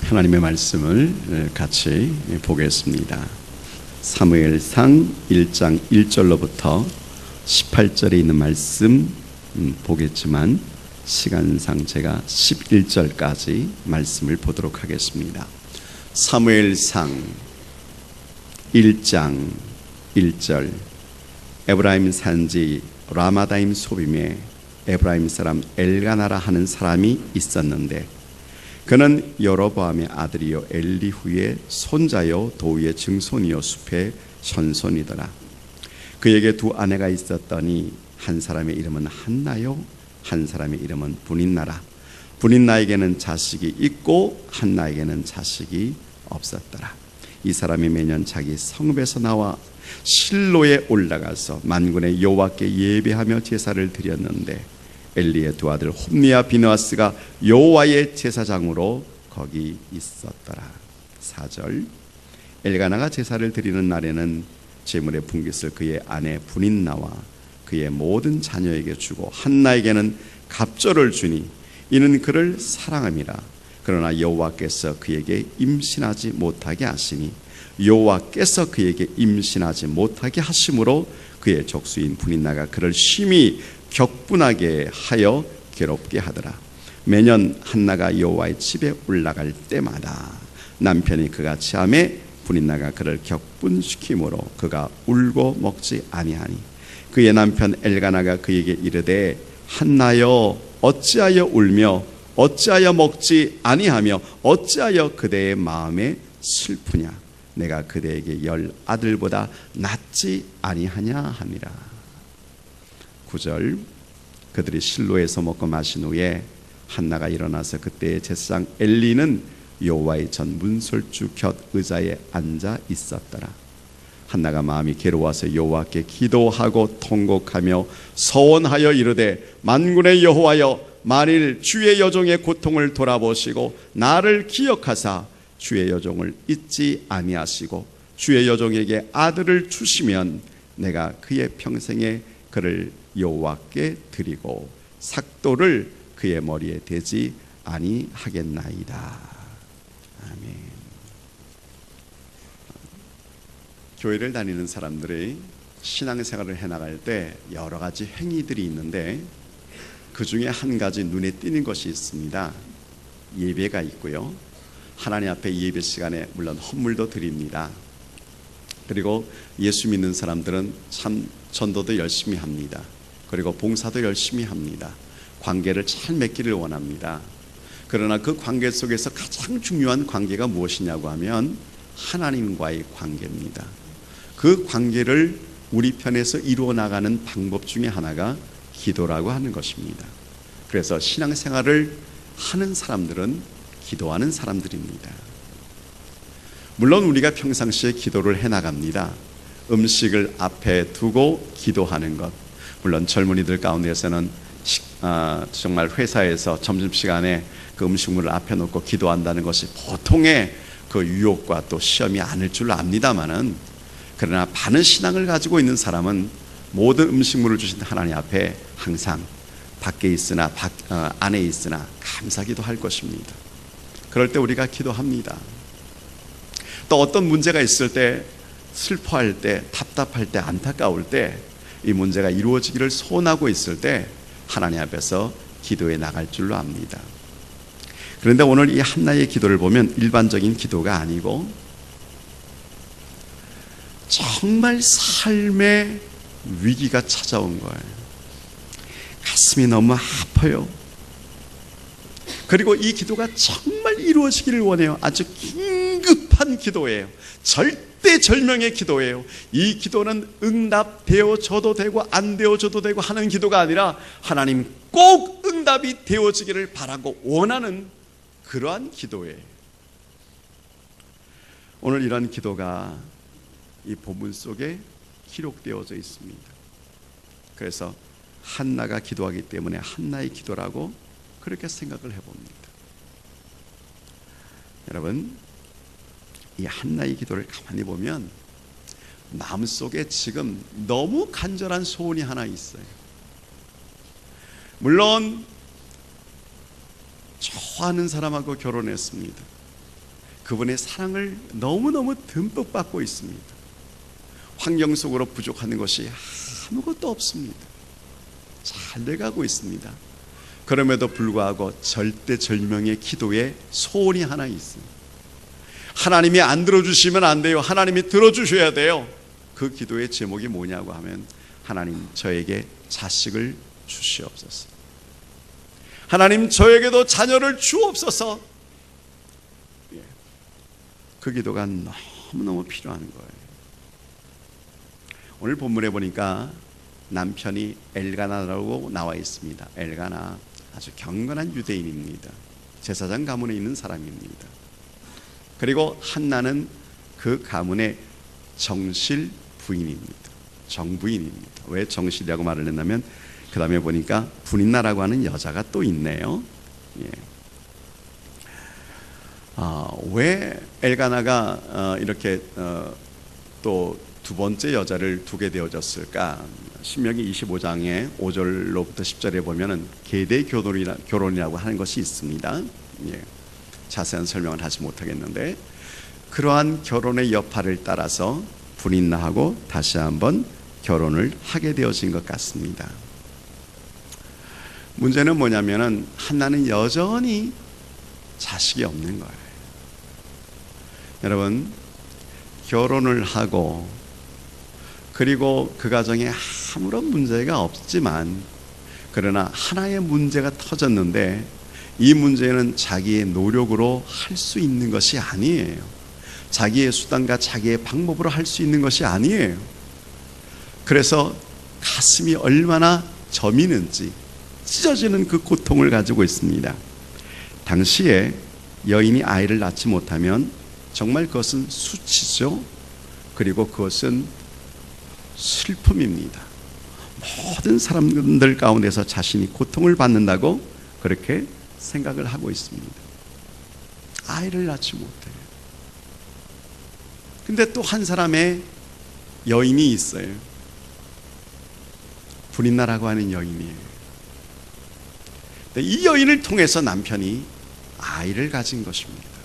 하나님의 말씀을 같이 보겠습니다. 사무엘상 1장 1절로부터 18절에 있는 말씀 보겠지만 시간상 제가 11절까지 말씀을 보도록 하겠습니다. 사무엘상 1장 1절. 에브라임 산지 라마다임 소빔에 에브라임 사람 엘가나라 하는 사람이 있었는데 그는 여로보암의 아들이요 엘리후의 손자요 도우의 증손이요 숲의 현손이더라. 그에게 두 아내가 있었더니 한 사람의 이름은 한나요 한 사람의 이름은 분인나라. 분인나에게는 자식이 있고 한나에게는 자식이 없었더라. 이 사람이 매년 자기 성읍에서 나와 실로에 올라가서 만군의 여호와께 예배하며 제사를 드렸는데 엘리의 두 아들 홈리와 비느하스가 여호와의 제사장으로 거기 있었더라. 4절. 엘가나가 제사를 드리는 날에는 제물의 분깃을 그의 아내 분인나와 그의 모든 자녀에게 주고 한나에게는 갑절을 주니 이는 그를 사랑함이라. 그러나 여호와께서 그에게 임신하지 못하게 하시니 여호와께서 그에게 임신하지 못하게 하심으로 그의 족수인 분인나가 그를 심히 격분하게 하여 괴롭게 하더라. 매년 한나가 여호와의 집에 올라갈 때마다 남편이 그가 체함에 분인나가 그를 격분시키므로 그가 울고 먹지 아니하니 그의 남편 엘가나가 그에게 이르되 한나여 어찌하여 울며 어찌하여 먹지 아니하며 어찌하여 그대의 마음에 슬프냐. 내가 그대에게 10 아들보다 낫지 아니하냐 하니라. 9절. 그들이 실로에서 먹고 마신 후에 한나가 일어나서 그때의 제사장 엘리는 여호와의 전 문설주 곁 의자에 앉아 있었더라. 한나가 마음이 괴로워서 여호와께 기도하고 통곡하며 서원하여 이르되 만군의 여호와여 만일 주의 여종의 고통을 돌아보시고 나를 기억하사 주의 여종을 잊지 아니하시고 주의 여종에게 아들을 주시면 내가 그의 평생에 그를 여호와께 드리고 삭도를 그의 머리에 대지 아니하겠나이다. 아멘. 교회를 다니는 사람들이 신앙생활을 해나갈 때 여러 가지 행위들이 있는데 그 중에 한 가지 눈에 띄는 것이 있습니다. 예배가 있고요. 하나님 앞에 예배 시간에 물론 헌물도 드립니다. 그리고 예수 믿는 사람들은 참 전도도 열심히 합니다. 그리고 봉사도 열심히 합니다. 관계를 잘 맺기를 원합니다. 그러나 그 관계 속에서 가장 중요한 관계가 무엇이냐고 하면 하나님과의 관계입니다. 그 관계를 우리 편에서 이루어 나가는 방법 중에 하나가 기도라고 하는 것입니다. 그래서 신앙생활을 하는 사람들은 기도하는 사람들입니다. 물론 우리가 평상시에 기도를 해나갑니다. 음식을 앞에 두고 기도하는 것. 물론 젊은이들 가운데서는 정말 회사에서 점심시간에 그 음식물을 앞에 놓고 기도한다는 것이 보통의 그 유혹과 또 시험이 아닐 줄 압니다마는 그러나 바른 신앙을 가지고 있는 사람은 모든 음식물을 주신 하나님 앞에 항상 밖에 있으나 안에 있으나 감사기도 할 것입니다. 그럴 때 우리가 기도합니다. 또 어떤 문제가 있을 때 슬퍼할 때 답답할 때 안타까울 때 이 문제가 이루어지기를 소원하고 있을 때 하나님 앞에서 기도해 나갈 줄로 압니다. 그런데 오늘 이 한나의 기도를 보면 일반적인 기도가 아니고 정말 삶의 위기가 찾아온 거예요. 가슴이 너무 아파요. 그리고 이 기도가 정말 이루어지기를 원해요. 아주 긴급한 기도예요. 절대절명의 기도예요. 이 기도는 응답되어져도 되고 안 되어져도 되고 하는 기도가 아니라 하나님 꼭 응답이 되어지기를 바라고 원하는 그러한 기도예요. 오늘 이런 기도가 이 본문 속에 기록되어져 있습니다. 그래서 한나가 기도하기 때문에 한나의 기도라고 그렇게 생각을 해봅니다. 여러분, 이 한나의 기도를 가만히 보면 마음속에 지금 너무 간절한 소원이 하나 있어요. 물론 좋아하는 사람하고 결혼했습니다. 그분의 사랑을 너무너무 듬뿍 받고 있습니다. 환경 속으로 부족한 것이 아무것도 없습니다. 잘 돼가고 있습니다. 그럼에도 불구하고 절대절명의 기도에 소원이 하나 있습니다. 하나님이 안 들어주시면 안 돼요. 하나님이 들어주셔야 돼요. 그 기도의 제목이 뭐냐고 하면, 하나님 저에게 자식을 주시옵소서. 하나님 저에게도 자녀를 주옵소서. 그 기도가 너무너무 필요한 거예요. 오늘 본문에 보니까 남편이 엘가나라고 나와 있습니다. 엘가나, 아주 경건한 유대인입니다. 제사장 가문에 있는 사람입니다. 그리고 한나는 그 가문의 정실 부인입니다. 정부인입니다. 왜 정실이라고 말을 했냐면, 그 다음에 보니까 분인나라고 하는 여자가 또 있네요. 예. 왜 엘가나가 이렇게 또 두 번째 여자를 두게 되어졌을까? 신명기 25장의 5절로부터 10절에 보면은 계대 결혼이라고 하는 것이 있습니다. 예. 자세한 설명을 하지 못하겠는데, 그러한 결혼의 여파를 따라서 분인나하고 다시 한번 결혼을 하게 되어진 것 같습니다. 문제는 뭐냐면은, 한나는 여전히 자식이 없는 거예요. 여러분, 결혼을 하고 그리고 그 가정에 아무런 문제가 없지만, 그러나 하나의 문제가 터졌는데, 이 문제는 자기의 노력으로 할 수 있는 것이 아니에요. 자기의 수단과 자기의 방법으로 할 수 있는 것이 아니에요. 그래서 가슴이 얼마나 저미는지, 찢어지는 그 고통을 가지고 있습니다. 당시에 여인이 아이를 낳지 못하면 정말 그것은 수치죠. 그리고 그것은 슬픔입니다. 모든 사람들 가운데서 자신이 고통을 받는다고 그렇게 생각을 하고 있습니다. 아이를 낳지 못해요. 근데 또 한 사람의 여인이 있어요. 분인나라고 하는 여인이에요. 이 여인을 통해서 남편이 아이를 가진 것입니다.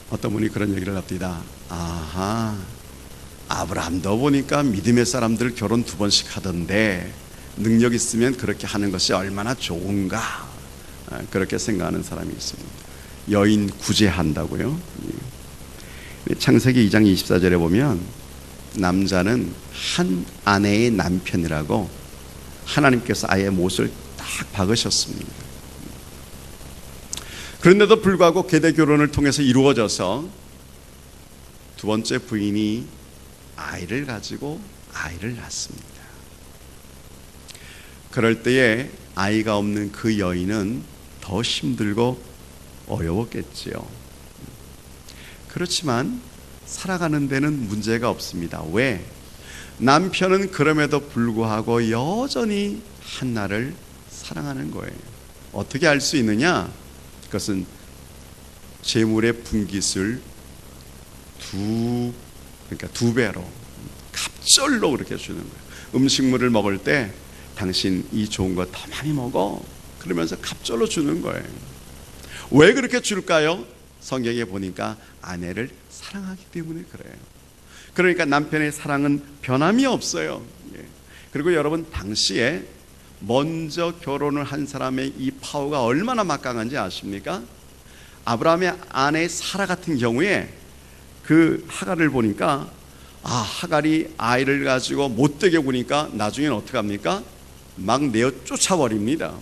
어떤 분이 그런 얘기를 합니다. 아하, 아브라함도 보니까 믿음의 사람들 결혼 2번씩 하던데, 능력 있으면 그렇게 하는 것이 얼마나 좋은가, 그렇게 생각하는 사람이 있습니다. 여인 구제한다고요. 창세기 2장 24절에 보면, 남자는 한 아내의 남편이라고 하나님께서 아예 못을 딱 박으셨습니다. 그런데도 불구하고 계대 결혼을 통해서 이루어져서 두 번째 부인이 아이를 가지고 아이를 낳습니다. 그럴 때에 아이가 없는 그 여인은 더 힘들고 어려웠겠지요. 그렇지만 살아가는 데는 문제가 없습니다. 왜? 남편은 그럼에도 불구하고 여전히 한나를 사랑하는 거예요. 어떻게 알 수 있느냐? 그것은 재물의 분깃을 두 배로 갑절로 그렇게 주는 거예요. 음식물을 먹을 때 당신 이 좋은 거 더 많이 먹어, 그러면서 갑절로 주는 거예요. 왜 그렇게 줄까요? 성경에 보니까 아내를 사랑하기 때문에 그래요. 그러니까 남편의 사랑은 변함이 없어요. 그리고 여러분, 당시에 먼저 결혼을 한 사람의 이 파워가 얼마나 막강한지 아십니까? 아브라함의 아내 사라 같은 경우에 그 하갈을 보니까, 하갈이 아이를 가지고 못되게 구니까 나중에는 어떻게 합니까? 막 내어 쫓아버립니다.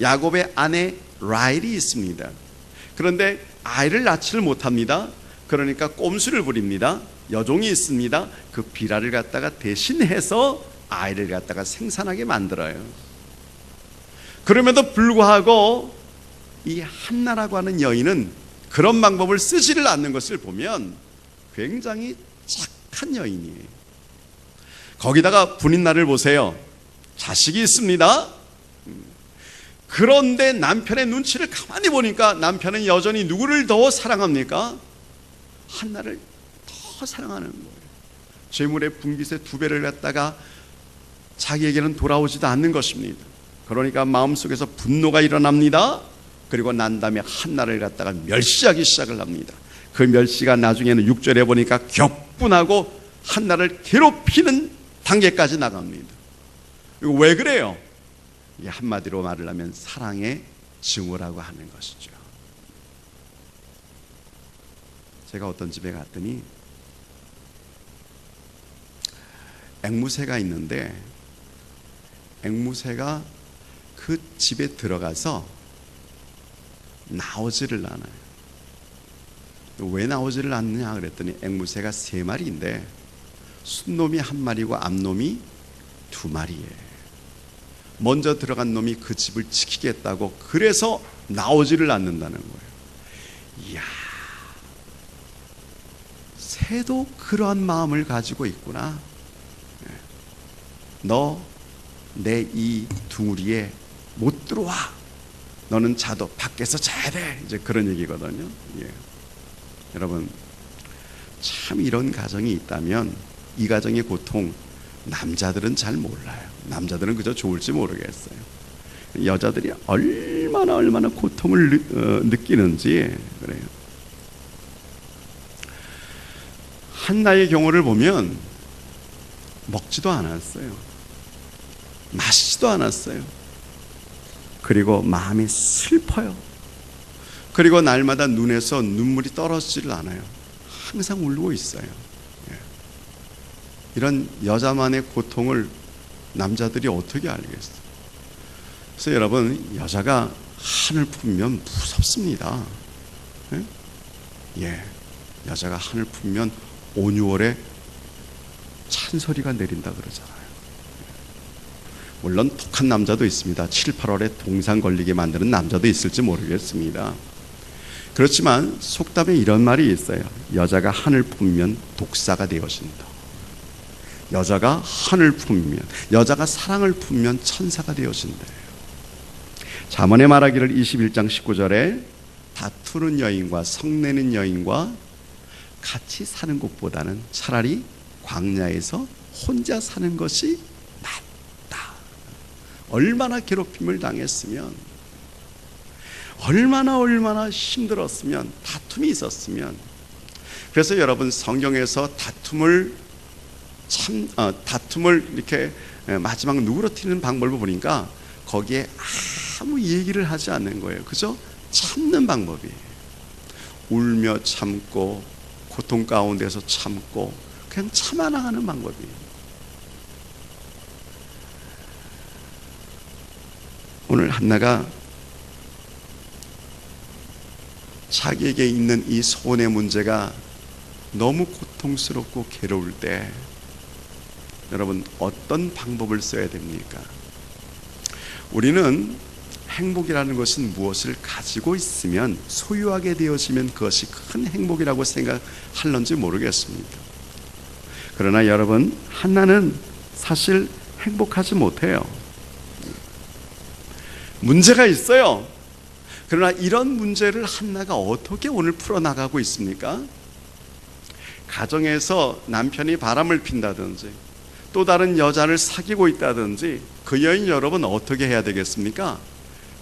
야곱의 아내 라헬이 있습니다. 그런데 아이를 낳지를 못합니다. 그러니까 꼼수를 부립니다. 여종이 있습니다. 그 비라를 갖다가 대신해서 아이를 갖다가 생산하게 만들어요. 그럼에도 불구하고 이 한나라고 하는 여인은 그런 방법을 쓰지를 않는 것을 보면 굉장히 착한 여인이에요. 거기다가 분인나를 보세요. 자식이 있습니다. 그런데 남편의 눈치를 가만히 보니까 남편은 여전히 누구를 더 사랑합니까? 한나를 더 사랑하는 거예요. 재물의 분깃의 2배를 갖다가 자기에게는 돌아오지도 않는 것입니다. 그러니까 마음속에서 분노가 일어납니다. 그리고 난 다음에 한나를 갖다가 멸시하기 시작을 합니다. 그 멸시가 나중에는 6절에 보니까 격분하고 한나를 괴롭히는 단계까지 나갑니다. 이거 왜 그래요? 이 한마디로 말을 하면 사랑의 증오라고 하는 것이죠. 제가 어떤 집에 갔더니 앵무새가 있는데 앵무새가 그 집에 들어가서 나오지를 않아요. 왜 나오지를 않느냐 그랬더니 앵무새가 3마리인데 순놈이 1마리고 암놈이 2마리예요. 먼저 들어간 놈이 그 집을 지키겠다고 그래서 나오지를 않는다는 거예요. 이야, 새도 그러한 마음을 가지고 있구나. 너 내 이 둥우리에 못 들어와. 너는 자도 밖에서 자야 돼. 이제 그런 얘기거든요. 예. 여러분, 참 이런 가정이 있다면 이 가정의 고통 남자들은 잘 몰라요. 남자들은 그저 좋을지 모르겠어요. 여자들이 얼마나 고통을 느끼는지 그래요. 한나의 경우를 보면 먹지도 않았어요. 마시지도 않았어요. 그리고 마음이 슬퍼요. 그리고 날마다 눈에서 눈물이 떨어지질 않아요. 항상 울고 있어요. 이런 여자만의 고통을 남자들이 어떻게 알겠어요? 그래서 여러분, 여자가 한을 품으면 무섭습니다. 예, 여자가 한을 품으면 5, 6월에 찬소리가 내린다 그러잖아요. 물론 독한 남자도 있습니다. 7, 8월에 동상 걸리게 만드는 남자도 있을지 모르겠습니다. 그렇지만 속담에 이런 말이 있어요. 여자가 한을 품으면 독사가 되어진다. 여자가 한을 품으면, 여자가 사랑을 품으면 천사가 되어진대요. 잠언에 말하기를 21장 19절에 다투는 여인과 성내는 여인과 같이 사는 것보다는 차라리 광야에서 혼자 사는 것이 낫다. 얼마나 괴롭힘을 당했으면, 얼마나 힘들었으면, 다툼이 있었으면. 그래서 여러분, 성경에서 다툼을 이렇게 마지막 누그러뜨리는 방법을 보니까 거기에 아무 얘기를 하지 않는 거예요. 그죠? 참는 방법이에요. 울며 참고 고통 가운데서 참고 그냥 참아나가는 방법이에요. 오늘 한나가 자기에게 있는 이 소원의 문제가 너무 고통스럽고 괴로울 때 여러분, 어떤 방법을 써야 됩니까? 우리는 행복이라는 것은 무엇을 가지고 있으면, 소유하게 되어지면 그것이 큰 행복이라고 생각할런지 모르겠습니다. 그러나 여러분, 한나는 사실 행복하지 못해요. 문제가 있어요. 그러나 이런 문제를 한나가 어떻게 오늘 풀어나가고 있습니까? 가정에서 남편이 바람을 핀다든지 또 다른 여자를 사귀고 있다든지 그 여인 여러분 어떻게 해야 되겠습니까?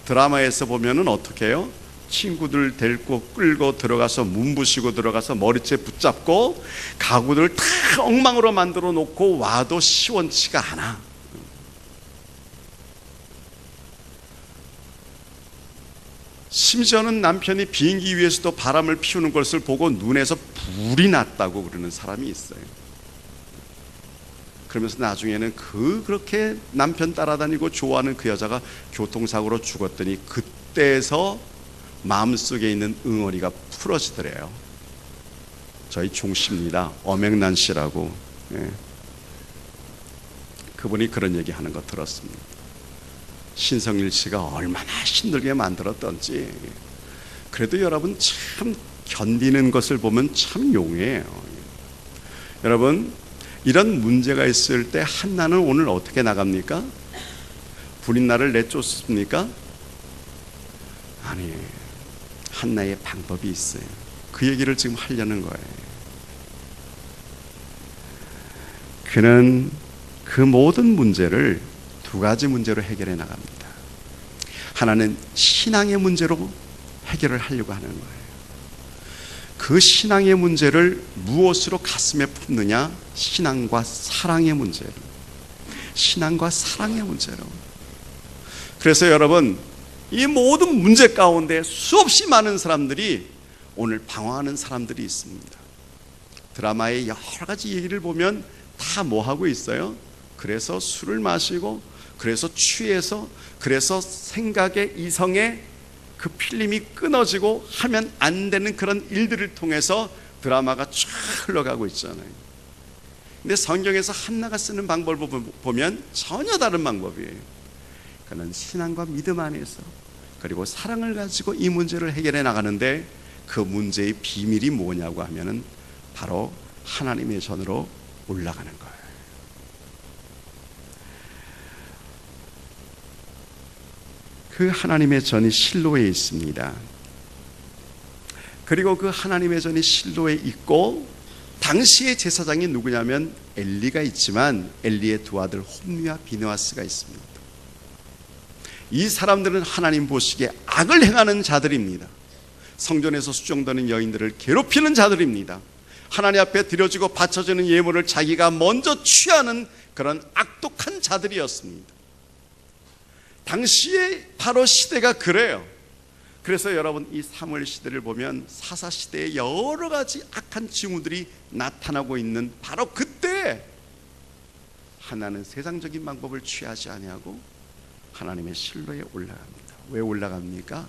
드라마에서 보면은 어떻게 해요? 친구들 데리고 끌고 들어가서 문부시고 들어가서 머리채 붙잡고 가구들을 다 엉망으로 만들어 놓고 와도 시원치가 않아. 심지어는 남편이 비행기 위에서도 바람을 피우는 것을 보고 눈에서 불이 났다고 그러는 사람이 있어요. 그러면서 나중에는 그렇게 남편 따라다니고 좋아하는 그 여자가 교통사고로 죽었더니 그때에서 마음속에 있는 응어리가 풀어지더래요. 저희 종씨입니다. 엄앵란 씨라고. 예. 그분이 그런 얘기 하는 거 들었습니다. 신성일 씨가 얼마나 힘들게 만들었던지. 그래도 여러분, 참 견디는 것을 보면 참 용해요. 여러분, 이런 문제가 있을 때 한나는 오늘 어떻게 나갑니까? 불인나를 내쫓습니까? 아니, 한나의 방법이 있어요. 그 얘기를 지금 하려는 거예요. 그는 그 모든 문제를 2가지 문제로 해결해 나갑니다. 하나는 신앙의 문제로 해결을 하려고 하는 거예요. 그 신앙의 문제를 무엇으로 가슴에 품느냐? 신앙과 사랑의 문제로. 신앙과 사랑의 문제로. 그래서 여러분, 이 모든 문제 가운데 수없이 많은 사람들이 오늘 방황하는 사람들이 있습니다. 드라마의 여러 가지 얘기를 보면 다 뭐 하고 있어요? 그래서 술을 마시고, 그래서 취해서, 그래서 생각의 이성의 그 필름이 끊어지고 하면 안 되는 그런 일들을 통해서 드라마가 쫙 흘러가고 있잖아요. 근데 성경에서 한나가 쓰는 방법을 보면 전혀 다른 방법이에요. 그는 신앙과 믿음 안에서, 그리고 사랑을 가지고 이 문제를 해결해 나가는데, 그 문제의 비밀이 뭐냐고 하면은 바로 하나님의 전으로 올라가는 거예요. 그 하나님의 전이 실로에 있습니다. 그리고 그 하나님의 전이 실로에 있고, 당시의 제사장이 누구냐면 엘리가 있지만 엘리의 두 아들 홈리와 비느하스가 있습니다. 이 사람들은 하나님 보시기에 악을 행하는 자들입니다. 성전에서 수종되는 여인들을 괴롭히는 자들입니다. 하나님 앞에 드려지고 바쳐지는 예물을 자기가 먼저 취하는 그런 악독한 자들이었습니다. 당시에 바로 시대가 그래요. 그래서 여러분, 이 사무엘 시대를 보면 사사 시대에 여러 가지 악한 징후들이 나타나고 있는 바로 그때 하나는 세상적인 방법을 취하지 아니하고 하나님의 실로에 올라갑니다. 왜 올라갑니까?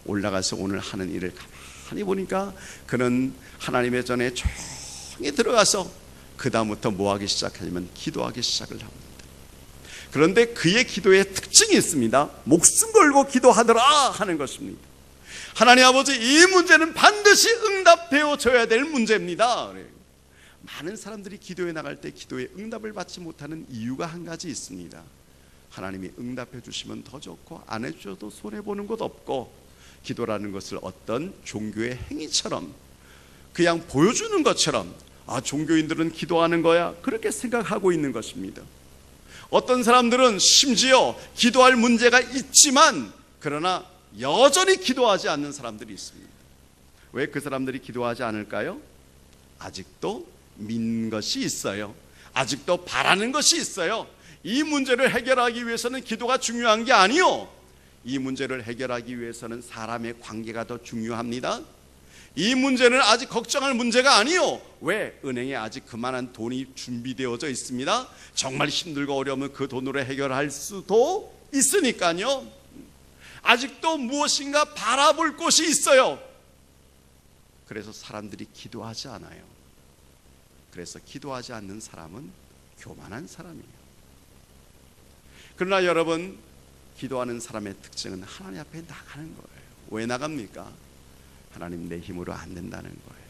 올라가서 오늘 하는 일을 가만히 보니까 그는 하나님의 전에 조용히 들어가서 그 다음부터 뭐 하기 시작하냐면 기도하기 시작을 합니다. 그런데 그의 기도에 특징이 있습니다. 목숨 걸고 기도하더라 하는 것입니다. 하나님 아버지, 이 문제는 반드시 응답되어 줘야 될 문제입니다. 많은 사람들이 기도에 나갈 때 기도에 응답을 받지 못하는 이유가 한 가지 있습니다. 하나님이 응답해 주시면 더 좋고 안 해주셔도 손해보는 것 없고, 기도라는 것을 어떤 종교의 행위처럼 그냥 보여주는 것처럼, 아, 종교인들은 기도하는 거야, 그렇게 생각하고 있는 것입니다. 어떤 사람들은 심지어 기도할 문제가 있지만 그러나 여전히 기도하지 않는 사람들이 있습니다. 왜 그 사람들이 기도하지 않을까요? 아직도 믿는 것이 있어요. 아직도 바라는 것이 있어요. 이 문제를 해결하기 위해서는 기도가 중요한 게 아니요, 이 문제를 해결하기 위해서는 사람의 관계가 더 중요합니다. 이 문제는 아직 걱정할 문제가 아니요, 왜? 은행에 아직 그만한 돈이 준비되어져 있습니다. 정말 힘들고 어려우면 그 돈으로 해결할 수도 있으니까요. 아직도 무엇인가 바라볼 곳이 있어요. 그래서 사람들이 기도하지 않아요. 그래서 기도하지 않는 사람은 교만한 사람이에요. 그러나 여러분, 기도하는 사람의 특징은 하나님 앞에 나가는 거예요. 왜 나갑니까? 하나님, 내 힘으로 안 된다는 거예요.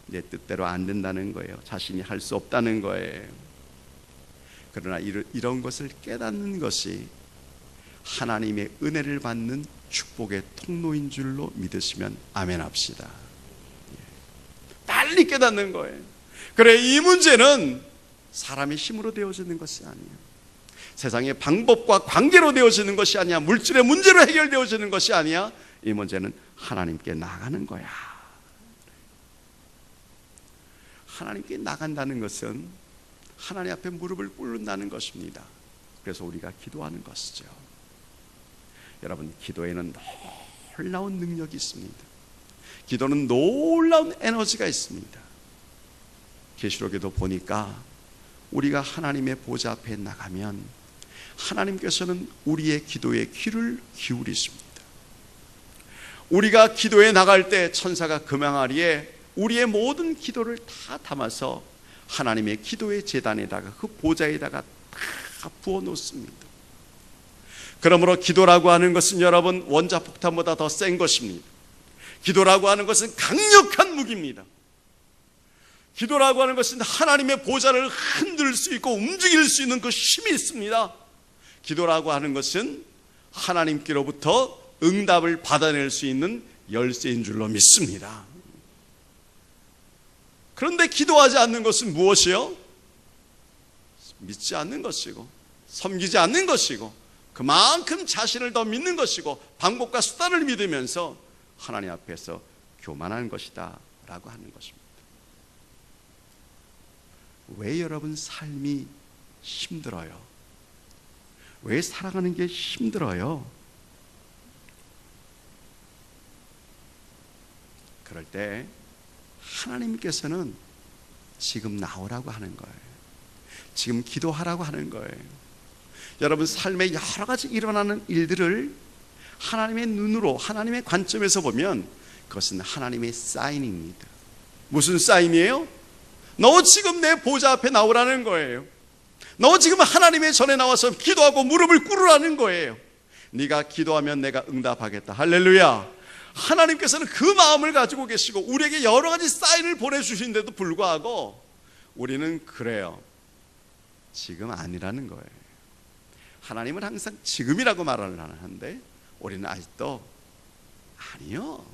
내 뜻대로 안 된다는 거예요. 자신이 할 수 없다는 거예요. 그러나 이런 것을 깨닫는 것이 하나님의 은혜를 받는 축복의 통로인 줄로 믿으시면 아멘 합시다. 빨리 깨닫는 거예요. 그래, 이 문제는 사람의 힘으로 되어지는 것이 아니에요. 세상의 방법과 관계로 되어지는 것이 아니야. 물질의 문제로 해결되어지는 것이 아니야. 이 문제는 하나님께 나가는 거야. 하나님께 나간다는 것은 하나님 앞에 무릎을 꿇는다는 것입니다. 그래서 우리가 기도하는 것이죠. 여러분, 기도에는 놀라운 능력이 있습니다. 기도는 놀라운 에너지가 있습니다. 계시록에도 보니까 우리가 하나님의 보좌 앞에 나가면 하나님께서는 우리의 기도에 귀를 기울이십니다. 우리가 기도에 나갈 때 천사가 금항아리에 우리의 모든 기도를 다 담아서 하나님의 기도의 제단에다가, 그 보좌에다가 다 부어 놓습니다. 그러므로 기도라고 하는 것은 여러분, 원자폭탄보다 더 센 것입니다. 기도라고 하는 것은 강력한 무기입니다. 기도라고 하는 것은 하나님의 보좌를 흔들 수 있고 움직일 수 있는 그 힘이 있습니다. 기도라고 하는 것은 하나님께로부터 응답을 받아낼 수 있는 열쇠인 줄로 믿습니다. 그런데 기도하지 않는 것은 무엇이요? 믿지 않는 것이고 섬기지 않는 것이고 그만큼 자신을 더 믿는 것이고 방법과 수단을 믿으면서 하나님 앞에서 교만한 것이다 라고 하는 것입니다. 왜 여러분 삶이 힘들어요? 왜 살아가는 게 힘들어요? 그럴 때 하나님께서는 지금 나오라고 하는 거예요. 지금 기도하라고 하는 거예요. 여러분 삶에 여러 가지 일어나는 일들을 하나님의 눈으로, 하나님의 관점에서 보면 그것은 하나님의 사인입니다. 무슨 사인이에요? 너 지금 내 보좌 앞에 나오라는 거예요. 너 지금 하나님의 전에 나와서 기도하고 무릎을 꿇으라는 거예요. 네가 기도하면 내가 응답하겠다. 할렐루야. 하나님께서는 그 마음을 가지고 계시고 우리에게 여러 가지 사인을 보내주신데도 불구하고 우리는 그래요. 지금 아니라는 거예요. 하나님은 항상 지금이라고 말을 하는데 우리는 아직도 아니요.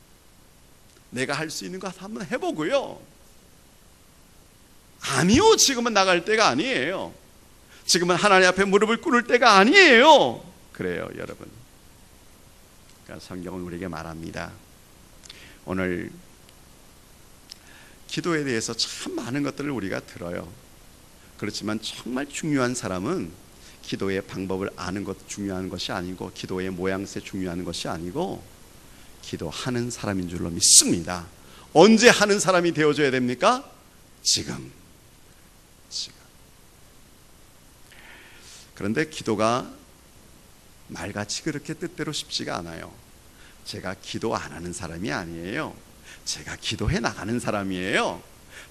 내가 할 수 있는 것 한번 해보고요. 아니요. 지금은 나갈 때가 아니에요. 지금은 하나님 앞에 무릎을 꿇을 때가 아니에요. 그래요, 여러분. 그러니까 성경은 우리에게 말합니다. 오늘 기도에 대해서 참 많은 것들을 우리가 들어요. 그렇지만 정말 중요한 사람은 기도의 방법을 아는 것도 중요한 것이 아니고 기도의 모양새 중요한 것이 아니고 기도하는 사람인 줄로 믿습니다. 언제 하는 사람이 되어줘야 됩니까? 지금. 그런데 기도가 말같이 그렇게 뜻대로 쉽지가 않아요. 제가 기도 안 하는 사람이 아니에요. 제가 기도해 나가는 사람이에요.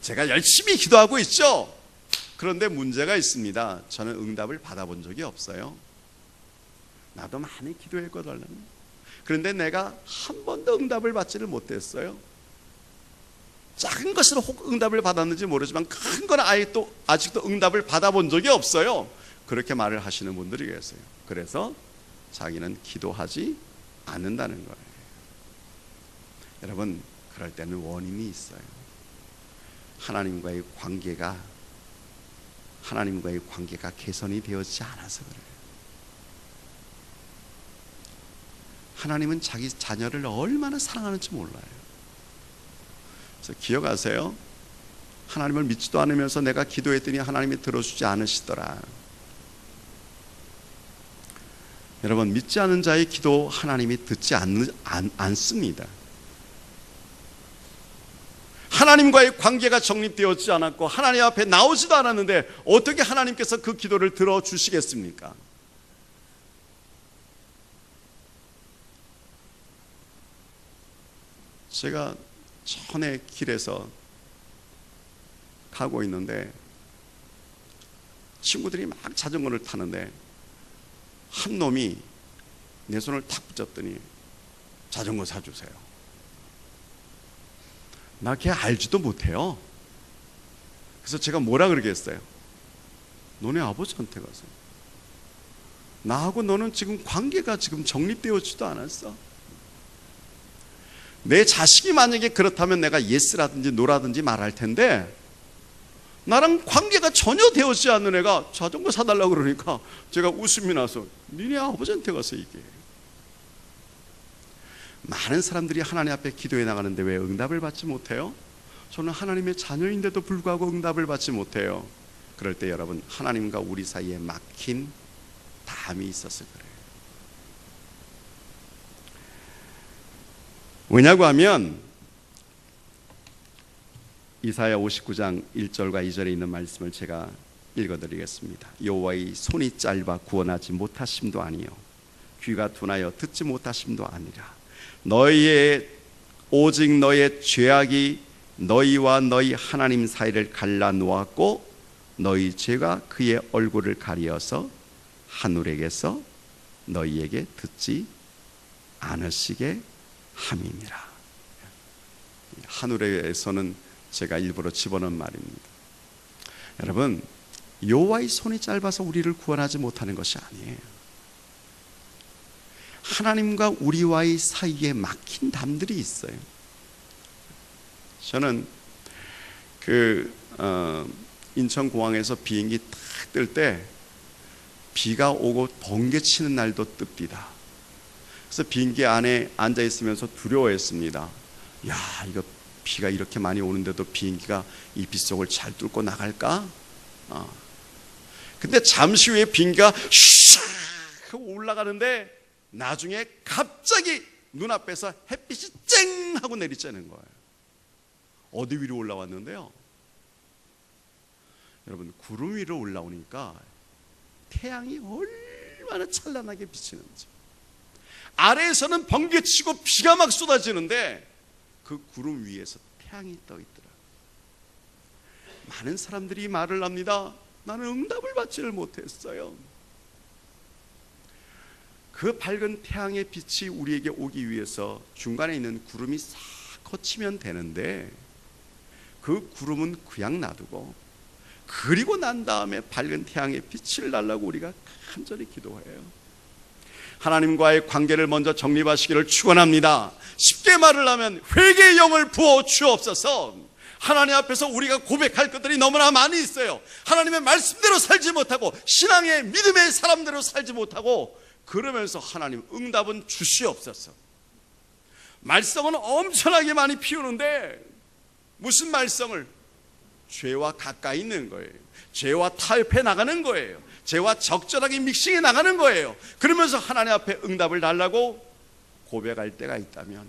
제가 열심히 기도하고 있죠. 그런데 문제가 있습니다. 저는 응답을 받아본 적이 없어요. 나도 많이 기도했거든요. 그런데 내가 한 번도 응답을 받지를 못했어요. 작은 것으로 응답을 받았는지 모르지만 큰 건 아직도 응답을 받아본 적이 없어요. 그렇게 말을 하시는 분들이 계세요. 그래서 자기는 기도하지 않는다는 거예요. 여러분, 그럴 때는 원인이 있어요. 하나님과의 관계가 개선이 되어지지 않아서 그래요. 하나님은 자기 자녀를 얼마나 사랑하는지 몰라요. 그래서 기억하세요. 하나님을 믿지도 않으면서 내가 기도했더니 하나님이 들어주지 않으시더라. 여러분, 믿지 않은 자의 기도 하나님이 듣지 않습니다. 하나님과의 관계가 정립되어지지 않았고 하나님 앞에 나오지도 않았는데 어떻게 하나님께서 그 기도를 들어주시겠습니까? 제가 전에 길에서 가고 있는데 친구들이 막 자전거를 타는데 한 놈이 내 손을 탁 붙잡더니 자전거 사주세요. 나 걔 알지도 못해요. 그래서 제가 뭐라 그러겠어요? 너네 아버지한테 가서 나하고 너는 지금 관계가 지금 정립되어지도 않았어. 내 자식이 만약에 그렇다면 내가 예스라든지 노라든지 말할 텐데 나랑 관계가 전혀 되어지지 않는 애가 자전거 사달라고 그러니까 제가 웃음이 나서 니네 아버지한테 가서 얘기해. 많은 사람들이 하나님 앞에 기도해 나가는데 왜 응답을 받지 못해요? 저는 하나님의 자녀인데도 불구하고 응답을 받지 못해요. 그럴 때 여러분, 하나님과 우리 사이에 막힌 담이 있어서 그래요. 왜냐고 하면 이사야 59장 1절과 2절에 있는 말씀을 제가 읽어드리겠습니다. 여호와의 손이 짧아 구원하지 못하심도 아니요 귀가 둔하여 듣지 못하심도 아니라 오직 너의 죄악이 너희와 너희 하나님 사이를 갈라 놓았고 너희 죄가 그의 얼굴을 가리어서 하늘에게서 너희에게 듣지 않으시게 함이니라. 하늘에서는 제가 일부러 집어넣은 말입니다. 여러분, 여호와의 손이 짧아서 우리를 구원하지 못하는 것이 아니에요. 하나님과 우리와의 사이에 막힌 담들이 있어요. 저는 인천공항에서 비행기 딱 뜰 때 비가 오고 번개치는 날도 뜹디다. 그래서 비행기 안에 앉아 있으면서 두려워했습니다. 야, 이거 비가 이렇게 많이 오는데도 비행기가 이 빗속을 잘 뚫고 나갈까? 근데 잠시 후에 비행기가 슉 올라가는데 나중에 갑자기 눈앞에서 햇빛이 쨍 하고 내리쬐는 거예요. 어디 위로 올라왔는데요, 여러분, 구름 위로 올라오니까 태양이 얼마나 찬란하게 비치는지, 아래에서는 번개치고 비가 막 쏟아지는데 그 구름 위에서 태양이 떠 있더라. 많은 사람들이 말을 합니다. 나는 응답을 받지를 못했어요. 그 밝은 태양의 빛이 우리에게 오기 위해서 중간에 있는 구름이 싹 거치면 되는데 그 구름은 그냥 놔두고 그리고 난 다음에 밝은 태양의 빛을 달라고 우리가 간절히 기도해요. 하나님과의 관계를 먼저 정립하시기를 축원합니다. 쉽게 말을 하면 회개의 영을 부어 주옵소서. 하나님 앞에서 우리가 고백할 것들이 너무나 많이 있어요. 하나님의 말씀대로 살지 못하고 신앙의 믿음의 사람대로 살지 못하고 그러면서 하나님 응답은 주시옵소서. 말썽은 엄청나게 많이 피우는데 무슨 말썽을? 죄와 가까이 있는 거예요. 죄와 타협해 나가는 거예요. 죄와 적절하게 믹싱해 나가는 거예요. 그러면서 하나님 앞에 응답을 달라고 고백할 때가 있다면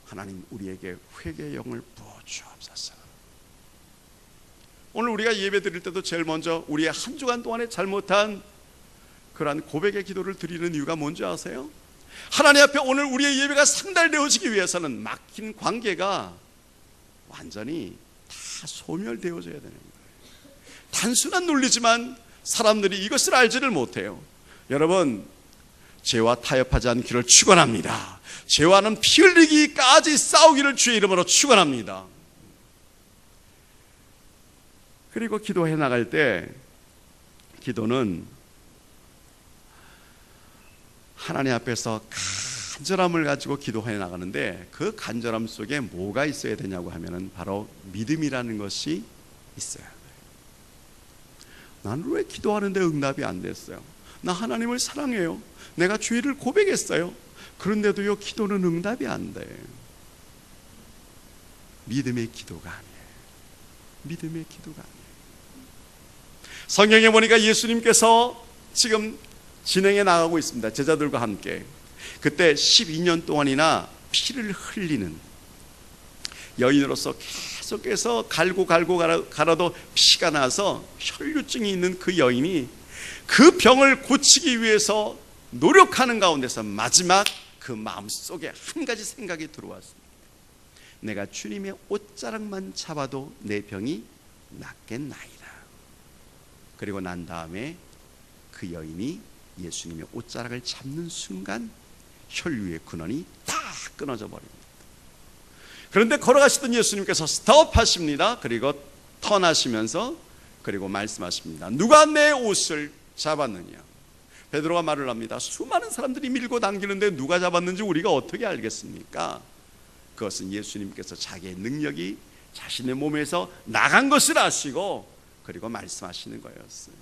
하나님 우리에게 회개의 영을 부어주옵소서. 오늘 우리가 예배 드릴 때도 제일 먼저 우리의 한 주간 동안에 잘못한 그러한 고백의 기도를 드리는 이유가 뭔지 아세요? 하나님 앞에 오늘 우리의 예배가 상달되어지기 위해서는 막힌 관계가 완전히 다 소멸되어져야 되는 거예요. 단순한 논리지만 사람들이 이것을 알지를 못해요. 여러분, 죄와 타협하지 않기를 축원합니다. 죄와는 피 흘리기까지 싸우기를 주의 이름으로 축원합니다. 그리고 기도해 나갈 때 기도는 하나님 앞에서 간절함을 가지고 기도해 나가는데 그 간절함 속에 뭐가 있어야 되냐고 하면은 바로 믿음이라는 것이 있어요. 나는 왜 기도하는데 응답이 안 됐어요? 나 하나님을 사랑해요. 내가 죄를 고백했어요. 그런데도요 기도는 응답이 안 돼. 믿음의 기도가 아니에요. 믿음의 기도가 아니에요. 성경에 보니까 예수님께서 지금 진행해 나가고 있습니다. 제자들과 함께. 그때 12년 동안이나 피를 흘리는 여인으로서 계속해서 갈고 갈아도 피가 나서 혈류증이 있는 그 여인이 그 병을 고치기 위해서 노력하는 가운데서 마지막 그 마음속에 한 가지 생각이 들어왔습니다. 내가 주님의 옷자락만 잡아도 내 병이 낫겠나이다. 그리고 난 다음에 그 여인이 예수님의 옷자락을 잡는 순간 혈류의 근원이 다 끊어져 버립니다. 그런데 걸어가시던 예수님께서 스톱하십니다. 그리고 턴하시면서 그리고 말씀하십니다. 누가 내 옷을 잡았느냐? 베드로가 말을 합니다. 수많은 사람들이 밀고 당기는데 누가 잡았는지 우리가 어떻게 알겠습니까? 그것은 예수님께서 자기의 능력이 자신의 몸에서 나간 것을 아시고 그리고 말씀하시는 거였어요.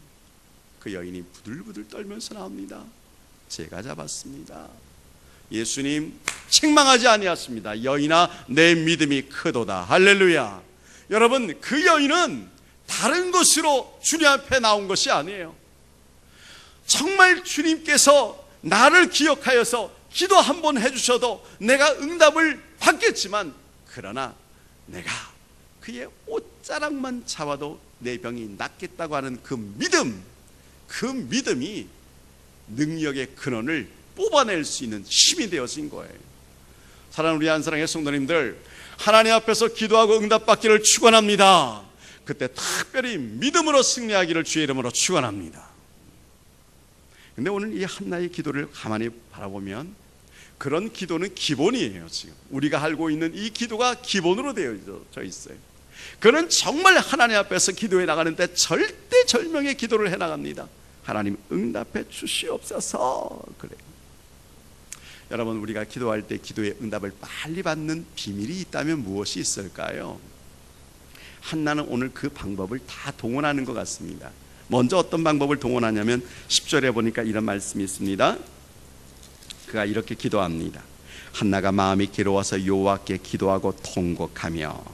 그 여인이 부들부들 떨면서 나옵니다. 제가 잡았습니다. 예수님 책망하지 아니하십니다. 여인아, 내 믿음이 크도다. 할렐루야. 여러분, 그 여인은 다른 것으로 주님 앞에 나온 것이 아니에요. 정말 주님께서 나를 기억하여서 기도 한번 해주셔도 내가 응답을 받겠지만, 그러나 내가 그의 옷자락만 잡아도 내 병이 낫겠다고 하는 그 믿음, 그 믿음이 능력의 근원을 뽑아낼 수 있는 힘이 되어진 거예요. 사랑하는 우리 한사랑의 성도님들, 하나님 앞에서 기도하고 응답받기를 축원합니다. 그때 특별히 믿음으로 승리하기를 주의 이름으로 축원합니다. 근데 오늘 이 한나의 기도를 가만히 바라보면 그런 기도는 기본이에요. 지금 우리가 알고 있는 이 기도가 기본으로 되어져 있어요. 그는 정말 하나님 앞에서 기도해 나가는데 절대절명의 기도를 해나갑니다. 하나님 응답해 주시옵소서. 그래요. 여러분, 우리가 기도할 때 기도의 응답을 빨리 받는 비밀이 있다면 무엇이 있을까요? 한나는 오늘 그 방법을 다 동원하는 것 같습니다. 먼저 어떤 방법을 동원하냐면 10절에 보니까 이런 말씀이 있습니다. 그가 이렇게 기도합니다. 한나가 마음이 괴로워서 여호와께 기도하고 통곡하며,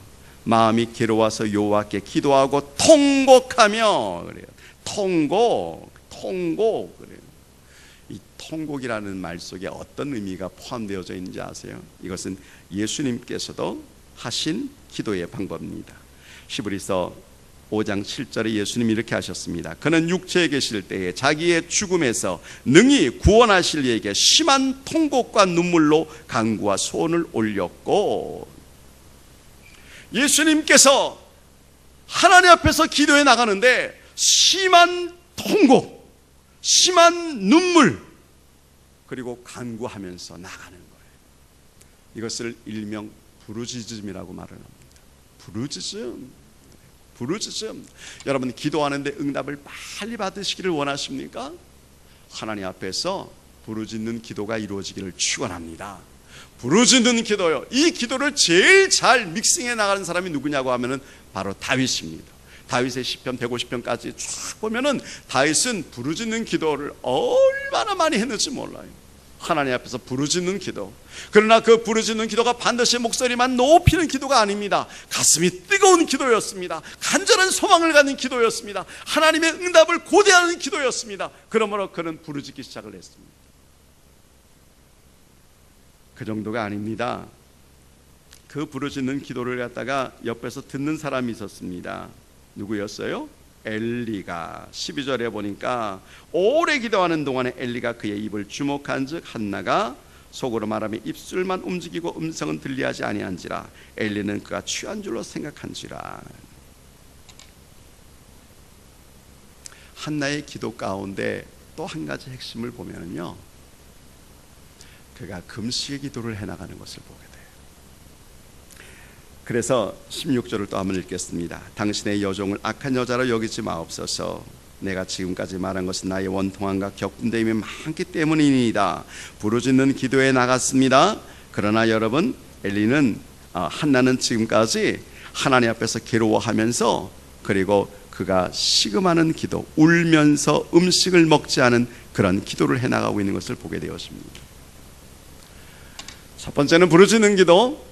마음이 괴로워서 여호와께 기도하고 통곡하며 그래요. 통곡 그래요. 이 통곡이라는 말 속에 어떤 의미가 포함되어져 있는지 아세요? 이것은 예수님께서도 하신 기도의 방법입니다. 히브리서 5장 7절에 예수님이 이렇게 하셨습니다. 그는 육체에 계실 때에 자기의 죽음에서 능히 구원하실 이에게 심한 통곡과 눈물로 간구와 소원을 올렸고, 예수님께서 하나님 앞에서 기도해 나가는데 심한 통곡, 심한 눈물, 그리고 간구하면서 나가는 거예요. 이것을 일명 부르짖음이라고 말을 합니다. 부르짖음. 여러분, 기도하는데 응답을 빨리 받으시기를 원하십니까? 하나님 앞에서 부르짖는 기도가 이루어지기를 축원합니다. 부르짖는 기도요. 이 기도를 제일 잘 믹싱해 나가는 사람이 누구냐고 하면은 바로 다윗입니다. 다윗의 시편 150편까지 쫙 보면은 다윗은 부르짖는 기도를 얼마나 많이 했는지 몰라요. 하나님 앞에서 부르짖는 기도. 그러나 그 부르짖는 기도가 반드시 목소리만 높이는 기도가 아닙니다. 가슴이 뜨거운 기도였습니다. 간절한 소망을 갖는 기도였습니다. 하나님의 응답을 고대하는 기도였습니다. 그러므로 그는 부르짖기 시작을 했습니다. 그 정도가 아닙니다. 그 부르짖는 기도를 갖다가 옆에서 듣는 사람이 있었습니다. 누구였어요? 엘리가. 12절에 보니까 오래 기도하는 동안에 엘리가 그의 입을 주목한 즉 한나가 속으로 말하며 입술만 움직이고 음성은 들리하지 아니한지라 엘리는 그가 취한 줄로 생각한지라. 한나의 기도 가운데 또 한 가지 핵심을 보면요, 그가 금식의 기도를 해나가는 것을 보게 돼요. 그래서 16절을 또 한번 읽겠습니다. 당신의 여종을 악한 여자로 여기지 마옵소서. 내가 지금까지 말한 것은 나의 원통함과 격분됨이 많기 때문이니이다. 부르짖는 기도에 나갔습니다. 그러나 여러분, 엘리는 한나는 지금까지 하나님 앞에서 괴로워하면서, 그리고 그가 시금하는 기도, 울면서 음식을 먹지 않은 그런 기도를 해나가고 있는 것을 보게 되었습니다. 첫 번째는 부르짖는 기도,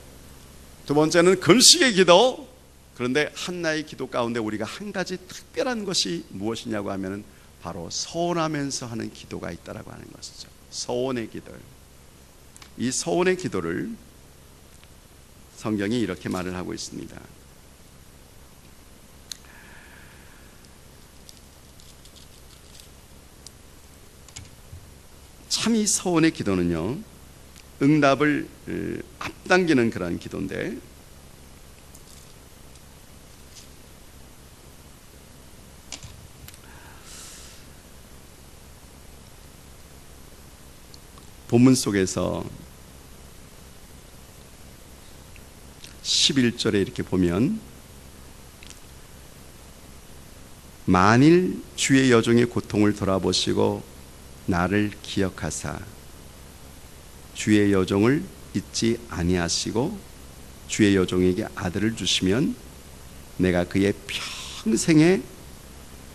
두 번째는 금식의 기도. 그런데 한나의 기도 가운데 우리가 한 가지 특별한 것이 무엇이냐고 하면 바로 서원하면서 하는 기도가 있다라고 하는 것이죠. 서원의 기도. 이 서원의 기도를 성경이 이렇게 말을 하고 있습니다. 참 이 서원의 기도는요, 응답을 앞당기는 그런 기도인데, 본문 속에서 11절에 이렇게 보면, 만일 주의 여종의 고통을 돌아보시고 나를 기억하사 주의 여종을 잊지 아니하시고 주의 여종에게 아들을 주시면 내가 그의 평생에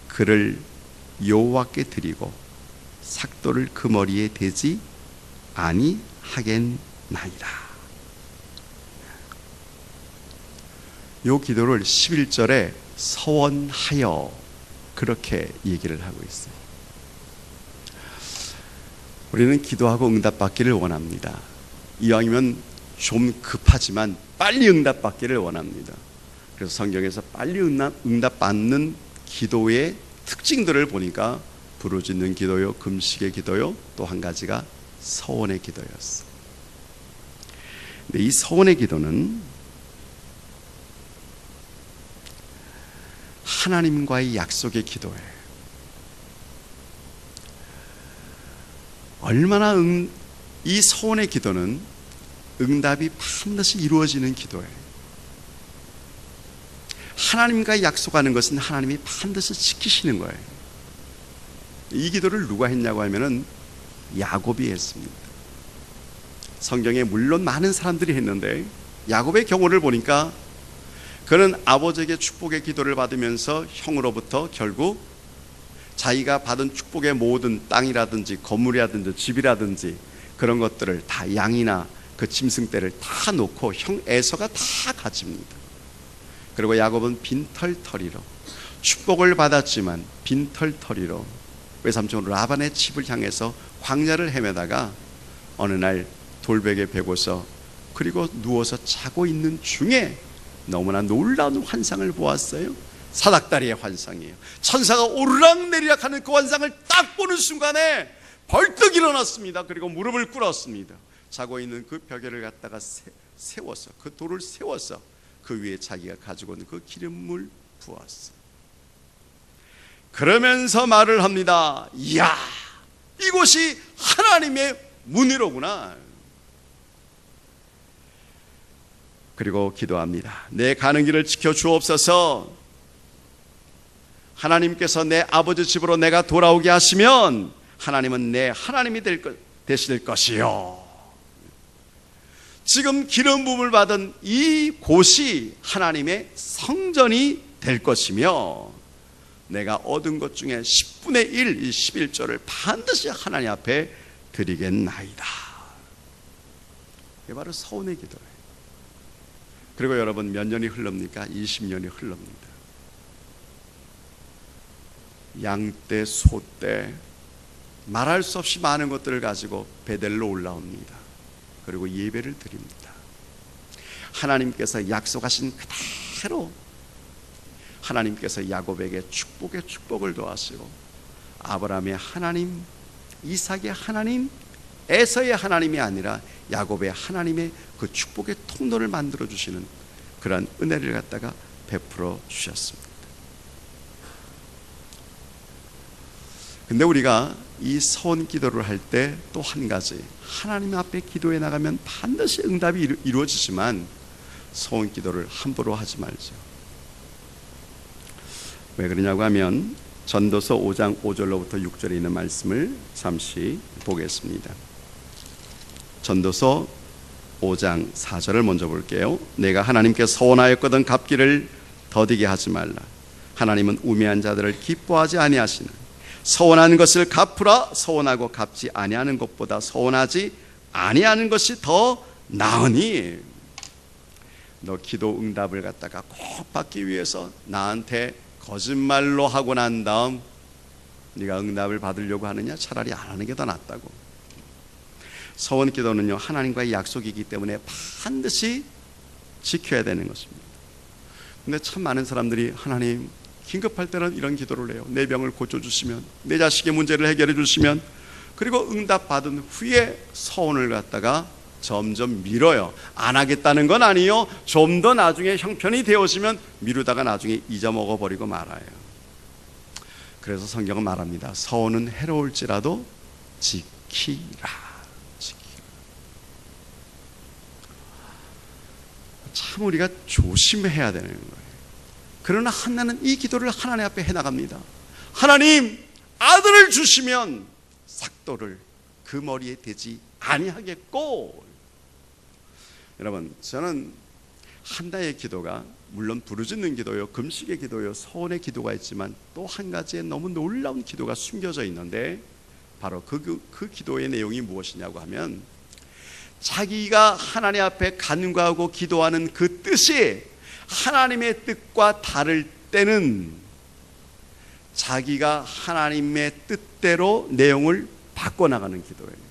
그를 여호와께 드리고 삭도를 그 머리에 대지 아니하겠나이다. 요 기도를 11절에 서원하여 그렇게 얘기를 하고 있어요. 우리는 기도하고 응답받기를 원합니다. 이왕이면 좀 급하지만 빨리 응답받기를 원합니다. 그래서 성경에서 빨리 응답받는 기도의 특징들을 보니까 부르짖는 기도요, 금식의 기도요, 또 한 가지가 서원의 기도였어요. 근데 이 서원의 기도는 하나님과의 약속의 기도예요. 얼마나 이 서원의 기도는 응답이 반드시 이루어지는 기도예요. 하나님과 약속하는 것은 하나님이 반드시 지키시는 거예요. 이 기도를 누가 했냐고 하면은 야곱이 했습니다. 성경에 물론 많은 사람들이 했는데 야곱의 경우를 보니까 그는 아버지에게 축복의 기도를 받으면서 형으로부터 결국 자기가 받은 축복의 모든 땅이라든지 건물이라든지 집이라든지 그런 것들을 다 양이나 그 짐승떼를 다 놓고 형 에서가 다 가집니다. 그리고 야곱은 빈털터리로 축복을 받았지만 빈털터리로 외삼촌 라반의 집을 향해서 광야를 헤매다가 어느 날 돌베개 베고서 그리고 누워서 자고 있는 중에 너무나 놀라운 환상을 보았어요. 사닥다리의 환상이에요. 천사가 오르락내리락 하는 그 환상을 딱 보는 순간에 벌떡 일어났습니다. 그리고 무릎을 꿇었습니다. 자고 있는 그 벽에를 갖다가 세워서 그 돌을 세워서 그 위에 자기가 가지고 있는 그 기름물 부었어요. 그러면서 말을 합니다. 이야, 이곳이 하나님의 문이로구나. 그리고 기도합니다. 내 가는 길을 지켜 주옵소서. 하나님께서 내 아버지 집으로 내가 돌아오게 하시면 하나님은 내 하나님이 되실 것이요. 지금 기름 부음을 받은 이 곳이 하나님의 성전이 될 것이며 내가 얻은 것 중에 10분의 1, 이 11조를 반드시 하나님 앞에 드리겠나이다. 이게 바로 서원의 기도예요. 그리고 여러분 몇 년이 흐릅니까? 20년이 흐릅니다. 양떼, 소떼, 말할 수 없이 많은 것들을 가지고 베델로 올라옵니다. 그리고 예배를 드립니다. 하나님께서 약속하신 그대로 하나님께서 야곱에게 축복의 축복을 더하시고 아브라함의 하나님, 이삭의 하나님, 에서의 하나님이 아니라 야곱의 하나님의 그 축복의 통로를 만들어 주시는 그러한 은혜를 갖다가 베풀어 주셨습니다. 근데 우리가 이 서원 기도를 할 때 또 한 가지, 하나님 앞에 기도해 나가면 반드시 응답이 이루어지지만 서원 기도를 함부로 하지 말죠. 왜 그러냐고 하면 전도서 5장 5절로부터 6절에 있는 말씀을 잠시 보겠습니다. 전도서 5장 4절을 먼저 볼게요. 내가 하나님께 서원하였거든 갚기를 더디게 하지 말라. 하나님은 우매한 자들을 기뻐하지 아니하시나 서원한 것을 갚으라. 서원하고 갚지 아니하는 것보다 서원하지 아니하는 것이 더 나으니. 너 기도 응답을 갖다가 꼭 받기 위해서 나한테 거짓말로 하고 난 다음 네가 응답을 받으려고 하느냐? 차라리 안 하는 게 더 낫다고. 서원 기도는요, 하나님과의 약속이기 때문에 반드시 지켜야 되는 것입니다. 근데 참 많은 사람들이 하나님 긴급할 때는 이런 기도를 해요. 내 병을 고쳐주시면, 내 자식의 문제를 해결해 주시면, 그리고 응답 받은 후에 서원을 갖다가 점점 미뤄요. 안 하겠다는 건 아니요, 좀 더 나중에 형편이 되어지면 미루다가 나중에 잊어먹어 버리고 말아요. 그래서 성경은 말합니다. 서원은 해로울지라도 지키라. 참 우리가 조심해야 되는 거예요. 그러나 한나는 이 기도를 하나님 앞에 해나갑니다. 하나님, 아들을 주시면 삭도를 그 머리에 대지 아니하겠고. 여러분, 저는 한나의 기도가 물론 부르짖는 기도요, 금식의 기도요, 서원의 기도가 있지만 또 한 가지의 너무 놀라운 기도가 숨겨져 있는데 바로 그 기도의 내용이 무엇이냐고 하면 자기가 하나님 앞에 간구하고 기도하는 그 뜻이 하나님의 뜻과 다를 때는 자기가 하나님의 뜻대로 내용을 바꿔나가는 기도예요.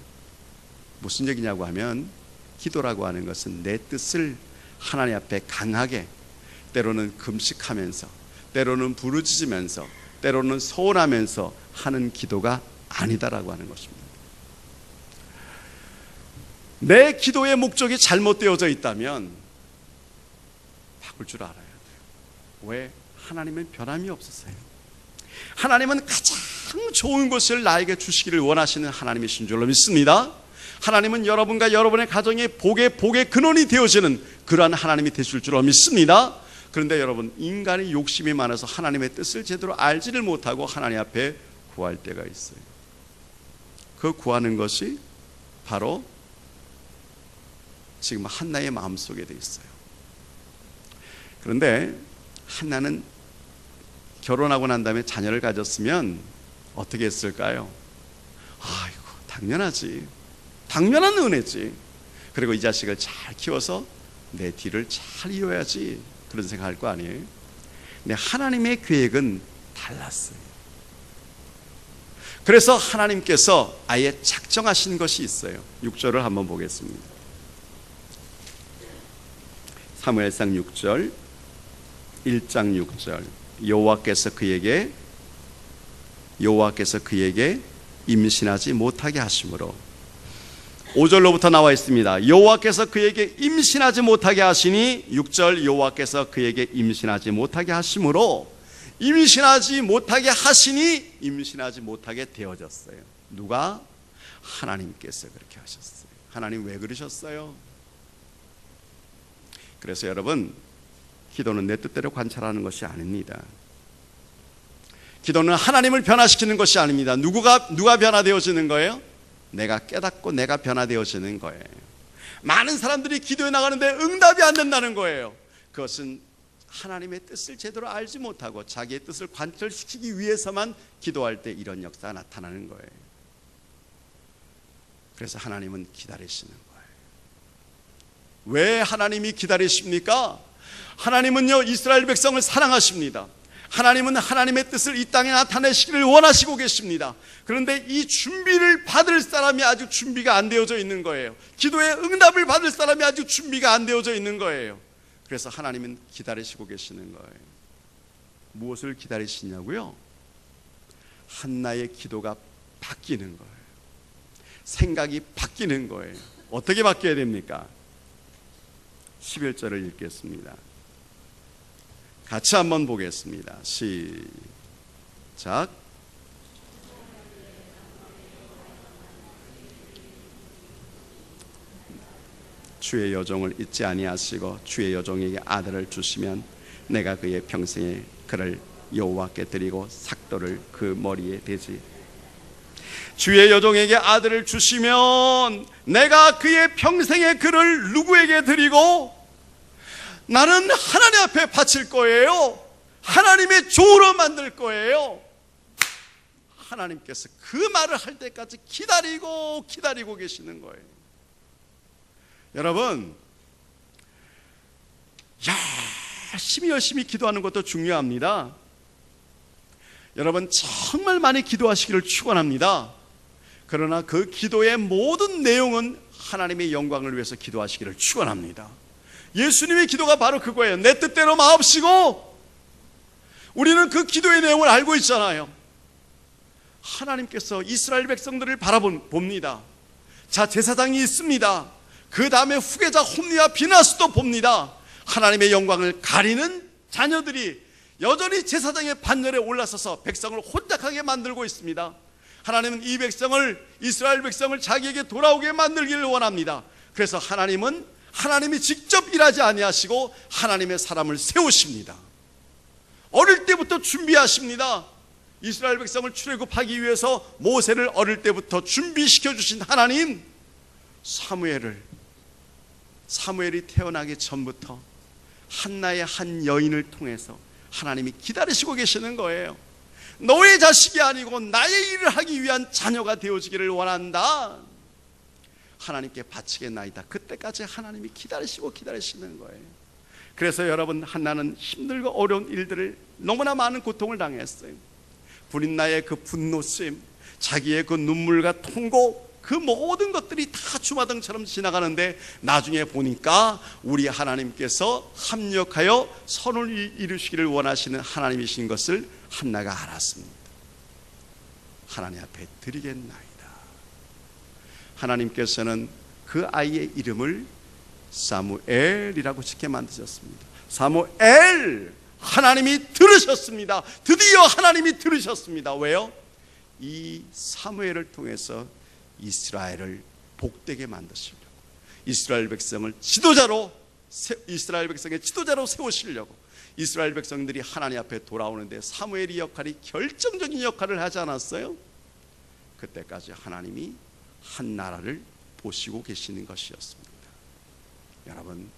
무슨 얘기냐고 하면 기도라고 하는 것은 내 뜻을 하나님 앞에 강하게, 때로는 금식하면서, 때로는 부르짖으면서, 때로는 서원하면서 하는 기도가 아니다라고 하는 것입니다. 내 기도의 목적이 잘못되어져 있다면 바꿀 줄 알아야 돼요. 왜? 하나님은 변함이 없으세요. 하나님은 가장 좋은 것을 나에게 주시기를 원하시는 하나님이신 줄로 믿습니다. 하나님은 여러분과 여러분의 가정의 복의 근원이 되어지는 그러한 하나님이 되실 줄로 믿습니다. 그런데 여러분, 인간의 욕심이 많아서 하나님의 뜻을 제대로 알지를 못하고 하나님 앞에 구할 때가 있어요. 그 구하는 것이 바로 지금 한나의 마음속에 돼 있어요. 그런데 한나는 결혼하고 난 다음에 자녀를 가졌으면 어떻게 했을까요? 아이고, 당연하지. 당연한 은혜지. 그리고 이 자식을 잘 키워서 내 뒤를 잘 이어야지, 그런 생각할 거 아니에요? 근데 하나님의 계획은 달랐어요. 그래서 하나님께서 아예 작정하신 것이 있어요. 6절을 한번 보겠습니다. 사무엘상 6절, 1장 6절. 여호와께서 그에게 임신하지 못하게 하심으로, 5절로부터 나와 있습니다. 여호와께서 그에게 임신하지 못하게 하시니, 6절 여호와께서 그에게 임신하지 못하게 하심으로, 임신하지 못하게 하시니 임신하지 못하게 되어졌어요. 누가? 하나님께서 그렇게 하셨어요. 하나님 왜 그러셨어요? 그래서 여러분, 기도는 내 뜻대로 관찰하는 것이 아닙니다. 기도는 하나님을 변화시키는 것이 아닙니다. 누가 변화되어지는 거예요? 내가 깨닫고 내가 변화되어지는 거예요. 많은 사람들이 기도해 나가는데 응답이 안 된다는 거예요. 그것은 하나님의 뜻을 제대로 알지 못하고 자기의 뜻을 관철시키기 위해서만 기도할 때 이런 역사가 나타나는 거예요. 그래서 하나님은 기다리시는 거예요. 왜 하나님이 기다리십니까? 하나님은요, 이스라엘 백성을 사랑하십니다. 하나님은 하나님의 뜻을 이 땅에 나타내시기를 원하시고 계십니다. 그런데 이 준비를 받을 사람이 아직 준비가 안 되어져 있는 거예요. 기도의 응답을 받을 사람이 아직 준비가 안 되어져 있는 거예요. 그래서 하나님은 기다리시고 계시는 거예요. 무엇을 기다리시냐고요? 한나의 기도가 바뀌는 거예요. 생각이 바뀌는 거예요. 어떻게 바뀌어야 됩니까? 11절을 읽겠습니다. 같이 한번 보겠습니다. 시작. 주의 여종을 잊지 아니하시고 주의 여종에게 아들을 주시면 내가 그의 평생에 그를 여호와께 드리고 삭도를 그 머리에 대지. 주의 여종에게 아들을 주시면 내가 그의 평생에 그를 누구에게 드리고 나는 하나님 앞에 바칠 거예요. 하나님의 종으로 만들 거예요. 하나님께서 그 말을 할 때까지 기다리고 계시는 거예요. 여러분, 열심히 기도하는 것도 중요합니다. 여러분, 정말 많이 기도하시기를 축원합니다. 그러나 그 기도의 모든 내용은 하나님의 영광을 위해서 기도하시기를 축원합니다. 예수님의 기도가 바로 그거예요. 내 뜻대로 마옵시고. 우리는 그 기도의 내용을 알고 있잖아요. 하나님께서 이스라엘 백성들을 바라봅니다. 자, 제사장이 있습니다. 그 다음에 후계자 홈리와 비나스도 봅니다. 하나님의 영광을 가리는 자녀들이 여전히 제사장의 반열에 올라서서 백성을 혼잡하게 만들고 있습니다. 하나님은 이 백성을, 이스라엘 백성을 자기에게 돌아오게 만들기를 원합니다. 그래서 하나님이 직접 일하지 아니하시고 하나님의 사람을 세우십니다. 어릴 때부터 준비하십니다. 이스라엘 백성을 출애굽하기 위해서 모세를 어릴 때부터 준비시켜 주신 하나님, 사무엘이 태어나기 전부터 한나의 한 여인을 통해서 하나님이 기다리시고 계시는 거예요. 너의 자식이 아니고 나의 일을 하기 위한 자녀가 되어지기를 원한다. 하나님께 바치겠나이다. 그때까지 하나님이 기다리시는 거예요. 그래서 여러분, 한나는 힘들고 어려운 일들을, 너무나 많은 고통을 당했어요. 불인나의 그 분노심, 자기의 그 눈물과 통고, 그 모든 것들이 다 주마등처럼 지나가는데 나중에 보니까 우리 하나님께서 합력하여 선을 이루시기를 원하시는 하나님이신 것을 한나가 알았습니다. 하나님 앞에 드리겠나이다. 하나님께서는 그 아이의 이름을 사무엘이라고 짓게 만드셨습니다. 사무엘! 하나님이 들으셨습니다. 드디어 하나님이 들으셨습니다. 왜요? 이 사무엘을 통해서 이스라엘을 복되게 만드시려고, 이스라엘 백성의 지도자로 세우시려고, 이스라엘 백성들이 하나님 앞에 돌아오는데 사무엘의 역할이 결정적인 역할을 하지 않았어요? 그때까지 하나님이 한 나라를 보시고 계시는 것이었습니다. 여러분,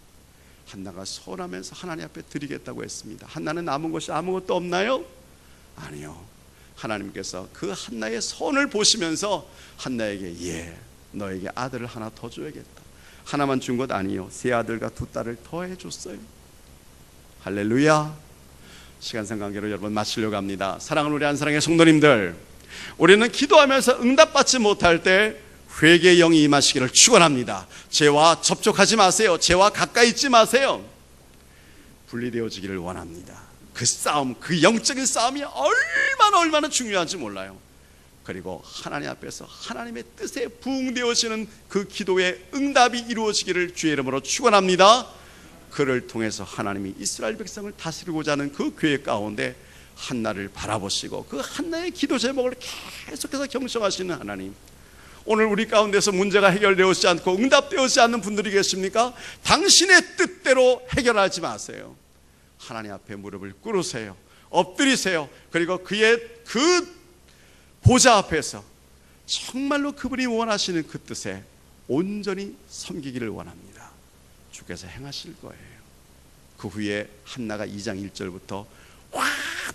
한나가 서운하면서 하나님 앞에 드리겠다고 했습니다. 한나는 남은 것이 아무것도 없나요? 아니요. 하나님께서 그 한나의 손을 보시면서 한나에게 너에게 아들을 하나 더 줘야겠다. 하나만 준 것 아니요, 세 아들과 두 딸을 더해 줬어요. 할렐루야. 시간상 관계로 여러분 마치려고 합니다. 사랑하는 우리 안사랑의 성도님들, 우리는 기도하면서 응답받지 못할 때 회개의 영이 임하시기를 축원합니다. 죄와 접촉하지 마세요. 죄와 가까이 있지 마세요. 분리되어지기를 원합니다. 그 싸움, 그 영적인 싸움이 얼마나 중요한지 몰라요. 그리고 하나님 앞에서 하나님의 뜻에 부응되어지는 그 기도의 응답이 이루어지기를 주의 이름으로 축원합니다. 그를 통해서 하나님이 이스라엘 백성을 다스리고자 하는 그 계획 가운데 한나를 바라보시고 그 한나의 기도 제목을 계속해서 경청하시는 하나님, 오늘 우리 가운데서 문제가 해결되어지지 않고 응답되어지지 않는 분들이 계십니까? 당신의 뜻대로 해결하지 마세요. 하나님 앞에 무릎을 꿇으세요. 엎드리세요. 그리고 그의 그 보좌 앞에서 정말로 그분이 원하시는 그 뜻에 온전히 섬기기를 원합니다. 주께서 행하실 거예요. 그 후에 한나가 2장 1절부터 확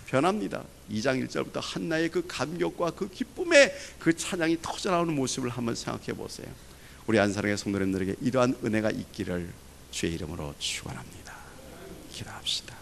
변합니다. 2장 1절부터 한나의 그 감격과 그 기쁨의 그 찬양이 터져나오는 모습을 한번 생각해 보세요. 우리 안사랑의 성도님들에게 이러한 은혜가 있기를 주의 이름으로 축원합니다. 기도합시다.